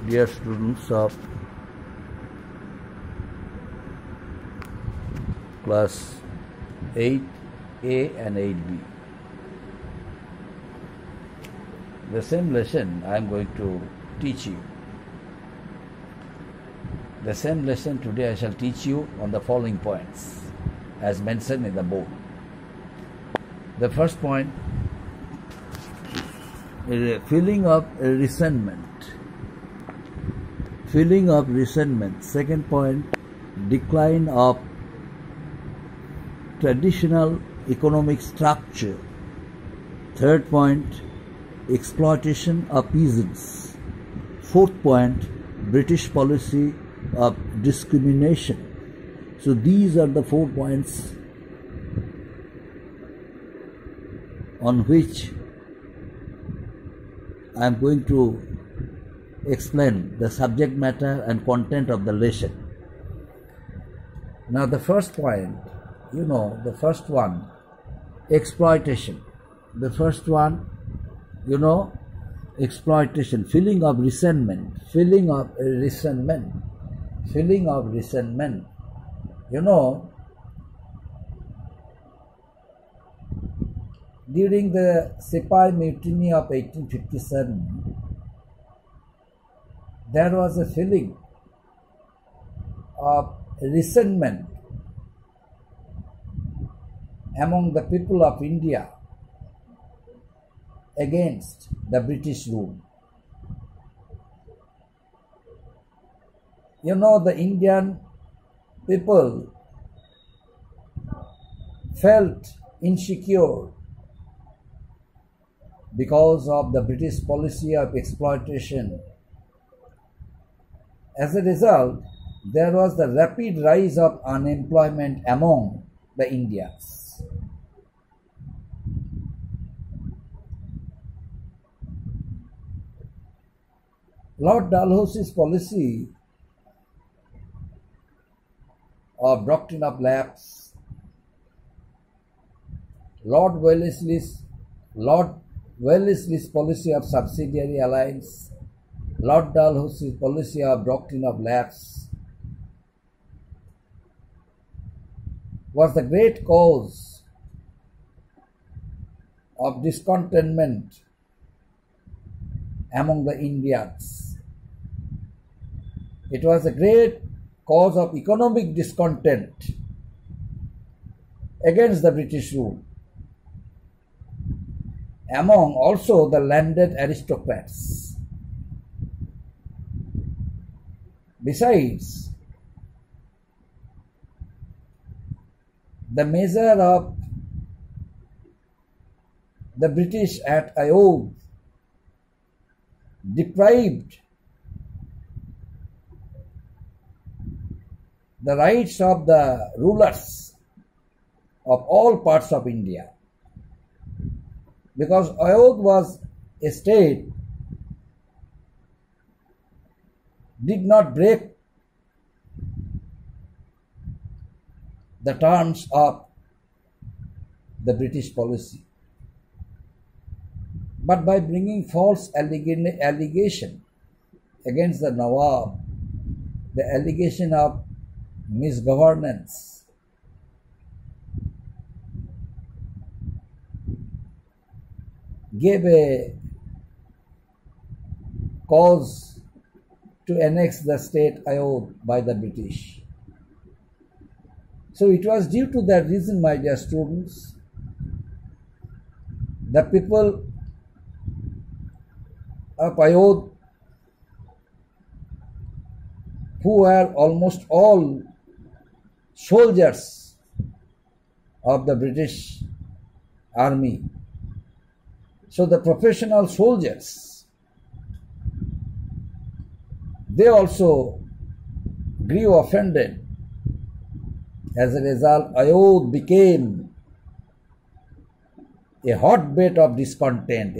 dear students of class 8A and 8B. The same lesson I am going to teach you. The same lesson today I shall teach you on the following points as mentioned in the board. The first point is a feeling of resentment. Feeling of resentment. Second point, decline of traditional economic structure. Third point, exploitation of peasants. Fourth point, British policy of discrimination. So these are the 4 points on which I am going to explain the subject matter and content of the lesson. Now the first point, the first one, exploitation. The first one, exploitation, feeling of resentment, feeling of resentment. During the Sepoy Mutiny of 1857, there was a feeling of resentment among the people of India against the British rule. The Indian people felt insecure because of the British policy of exploitation. As a result, there was the rapid rise of unemployment among the Indians. Lord Dalhousie's policy of doctrine of lapse, Lord Wellesley's policy of subsidiary alliance, Lord Dalhousie's policy of doctrine of lapse was the great cause of discontentment among the Indians. It was a great cause of economic discontent against the British rule among also the landed aristocrats. Besides, the measure of the British at Ayodhya deprived the rights of the rulers of all parts of India, because Ayodhya was a state did not break the terms of the British policy, but by bringing false allegation against the Nawab, the allegation of misgovernance, gave a cause to annex the state Ayodhya by the British. So it was due to that reason, my dear students, the people of Ayodhya, who were almost all soldiers of the British army, so the professional soldiers, they also grew offended. As a result, Ayodhya became a hotbed of discontent,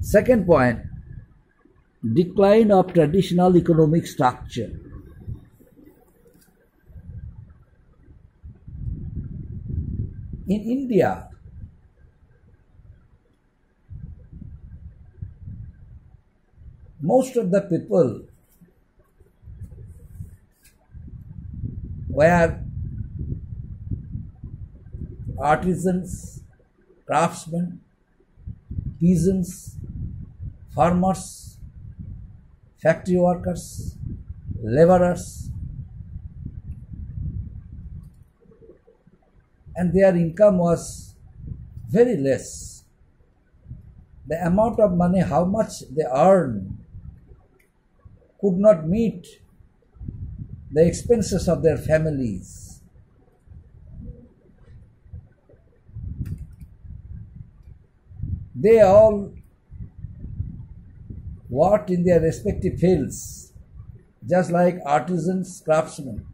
Second point, decline of traditional economic structure. In India, most of the people were artisans, craftsmen, peasants, farmers, factory workers, laborers, and their income was very less. The amount of money, how much they earned, could not meet the expenses of their families. They all worked in their respective fields, just like artisans, craftsmen.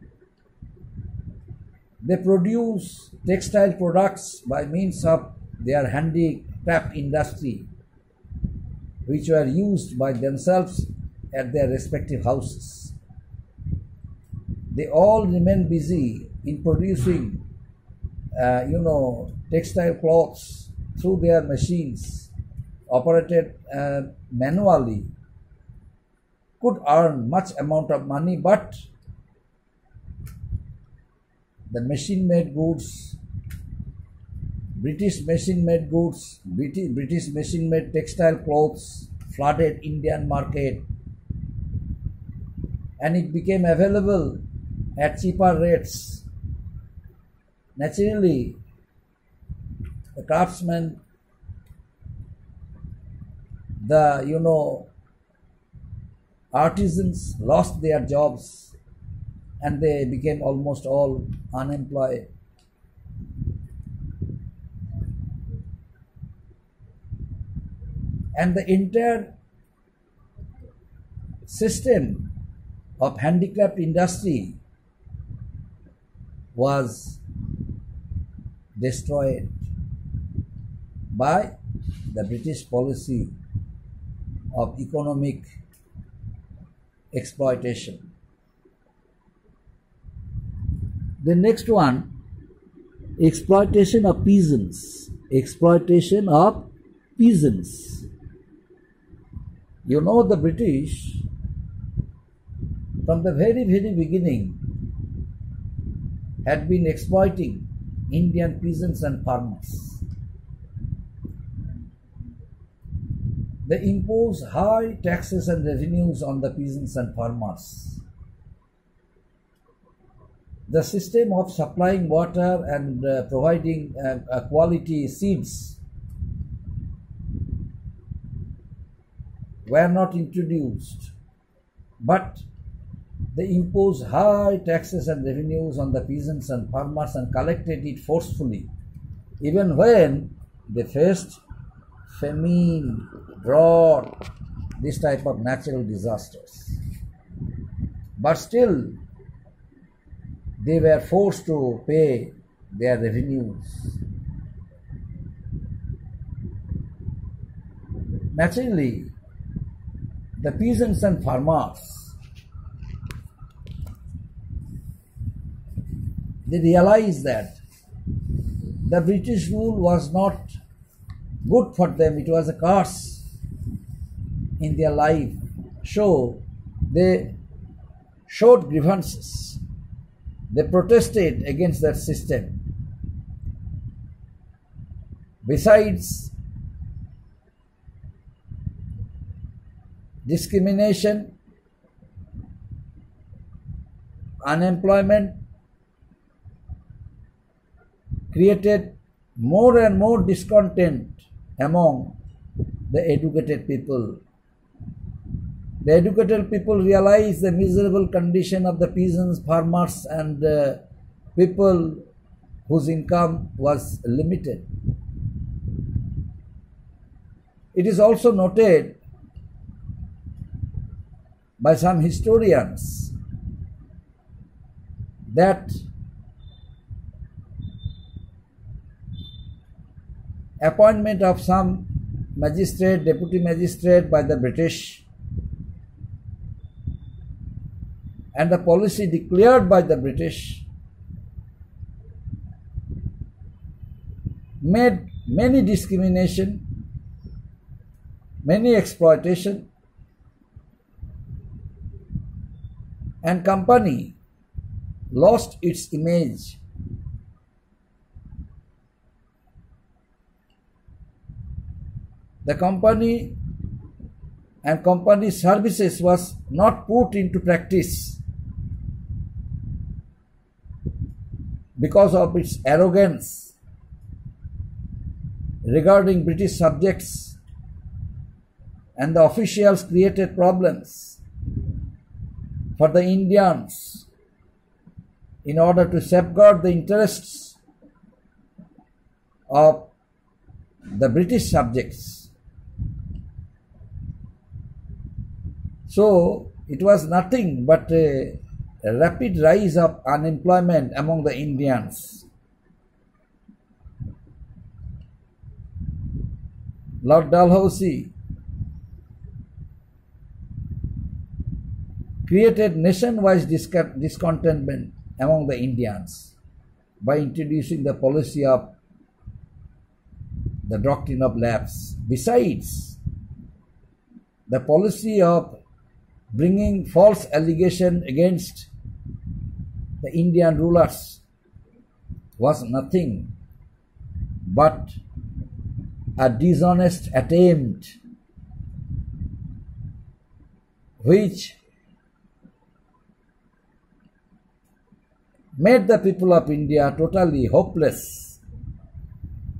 They produce textile products by means of their handicraft industry, which were used by themselves at their respective houses. They all remain busy in producing, textile cloths through their machines, operated manually, could earn much amount of money, but the machine-made goods, British machine-made goods, British machine-made textile clothes flooded Indian market, and it became available at cheaper rates. Naturally, the craftsmen, the artisans lost their jobs, and they became almost all unemployed. And the entire system of handicraft industry was destroyed by the British policy of economic exploitation. The next one, exploitation of peasants. Exploitation of peasants. You know, the British, from the very, very beginning, had been exploiting Indian peasants and farmers. They imposed high taxes and revenues on the peasants and farmers. The system of supplying water and providing quality seeds were not introduced, but they imposed high taxes and revenues on the peasants and farmers and collected it forcefully, even when they faced famine, drought, this type of natural disasters. But still, they were forced to pay their revenues. Naturally, the peasants and farmers, they realized that the British rule was not good for them, it was a curse in their life. So they showed grievances. They protested against that system. Besides discrimination, unemployment created more and more discontent among the educated people. The educated people realized the miserable condition of the peasants, farmers, and people whose income was limited. It is also noted by some historians that appointment of some magistrate, deputy magistrate by the British, and the policy declared by the British made many discrimination, many exploitation, and company lost its image. The company and company services was not put into practice because of its arrogance regarding British subjects, and the officials created problems for the Indians in order to safeguard the interests of the British subjects. So it was nothing but a rapid rise of unemployment among the Indians. Lord Dalhousie created nationwide discontentment among the Indians by introducing the policy of the doctrine of lapse. Besides, the policy of bringing false allegation against the Indian rulers was nothing but a dishonest attempt which made the people of India totally hopeless.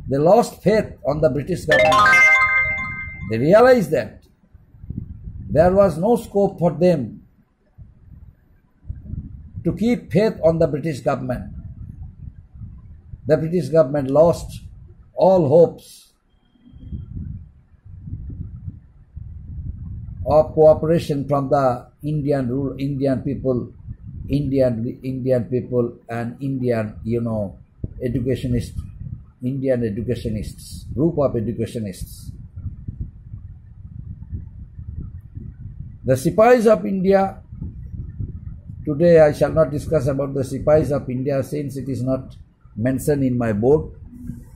They lost faith on the British government. They realized that there was no scope for them to keep faith on the British government. The British government lost all hopes of cooperation from the Indian people and Indian educationists, group of educationists. The Sipahis of India, today I shall not discuss about the Sipahis of India since it is not mentioned in my book.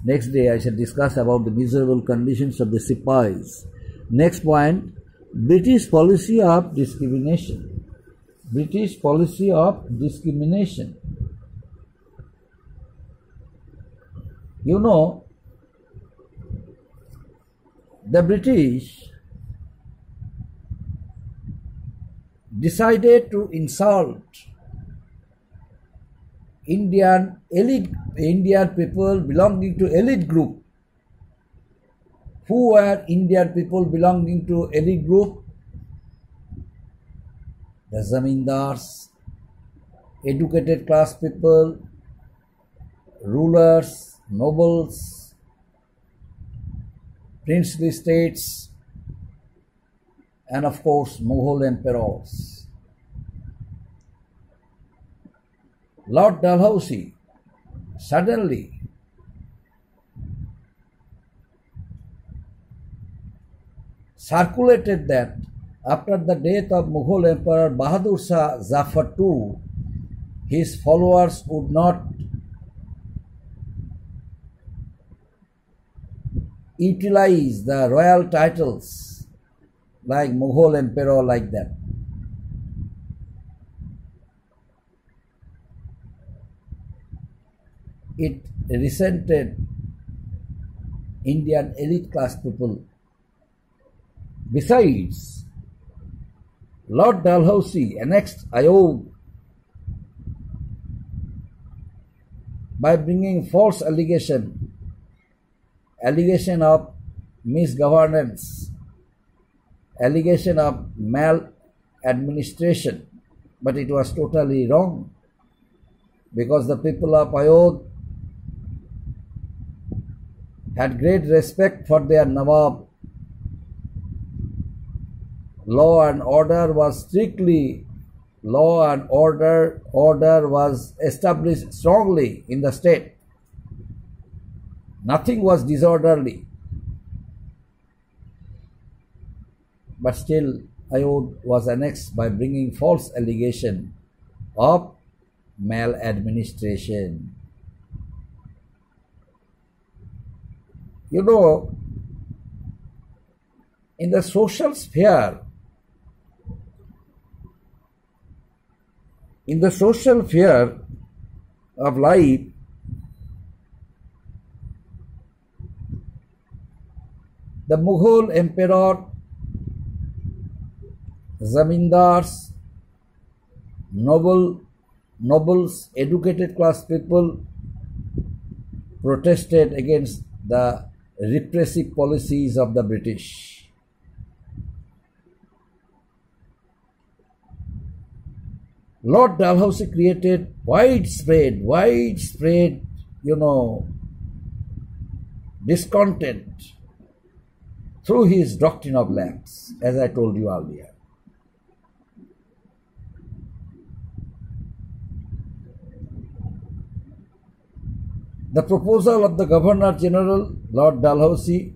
Next day I shall discuss about the miserable conditions of the Sipahis. Next point, British policy of discrimination. British policy of discrimination. You know, the British decided to insult Indian people belonging to elite group. Who were Indian people belonging to elite group? The zamindars, educated class people, rulers, nobles, princely states, and of course Mughal emperors. Lord Dalhousie suddenly circulated that after the death of Mughal Emperor Bahadur Shah Zafar II, his followers would not utilize the royal titles like Mughal Emperor like that. It resented Indian elite class people. Besides, Lord Dalhousie annexed Ayodhya by bringing false allegation of misgovernance, allegation of maladministration, but it was totally wrong because the people of Ayodhya had great respect for their Nawab. Law and order was established strongly in the state. Nothing was disorderly. But still, Ayodhya was annexed by bringing false allegation of maladministration. You know, in the social sphere, of life, the Mughal emperor, zamindars, nobles, educated class people protested against the repressive policies of the British. Lord Dalhousie created widespread, discontent through his doctrine of lapse, as I told you earlier. The proposal of the Governor General, Lord Dalhousie,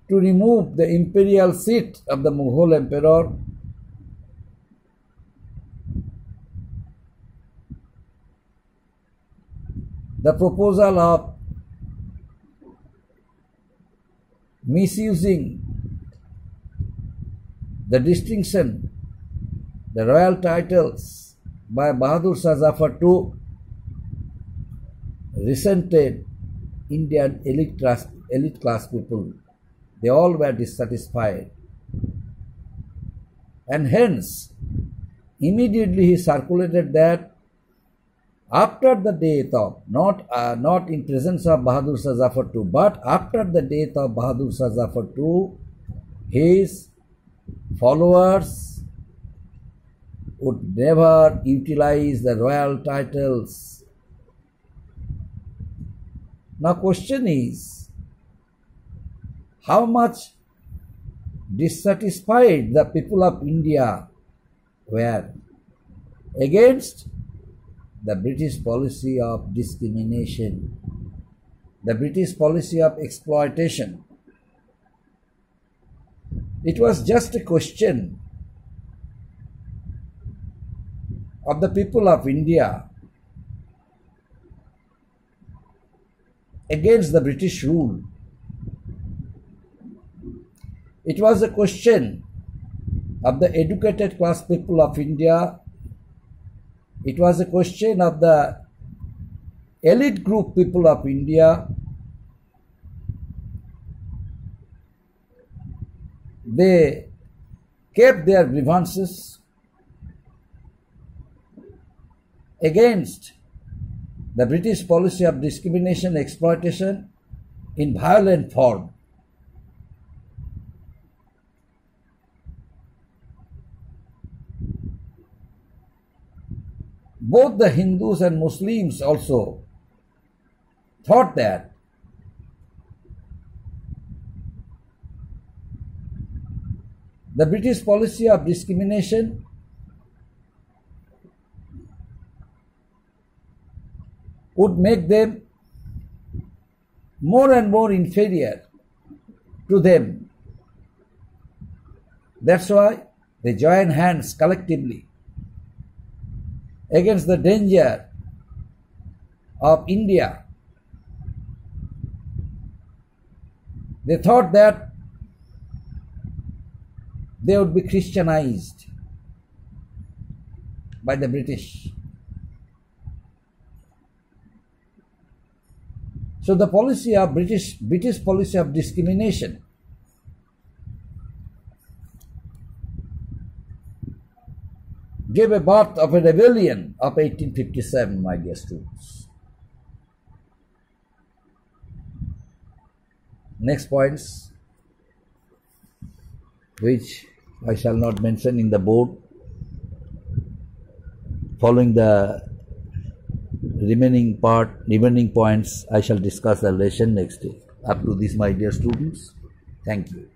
to remove the imperial seat of the Mughal emperor the proposal of misusing the distinction, the royal titles by Bahadur Shah Zafar II resented Indian elite class people. They all were dissatisfied. And hence, immediately he circulated that after the death of, not in presence of Bahadur Shah Zafar II, but after the death of Bahadur Shah Zafar II, his followers would never utilize the royal titles. Now question is, how much dissatisfied the people of India were against the British policy of discrimination, the British policy of exploitation. It was just a question of the people of India against the British rule. It was a question of the educated class people of India. It was a question of the elite group people of India. They kept their grievances against the British policy of discrimination, exploitation in violent form. Both the Hindus and Muslims also thought that the British policy of discrimination would make them more and more inferior to them. That's why they join hands collectively against the danger of India. They thought that they would be Christianized by the British. So the policy of British policy of discrimination gave a birth of a rebellion of 1857, my dear students. Next points, which I shall not mention in the board. Following the remaining points, I shall discuss the lesson next day. Up to this, my dear students, thank you.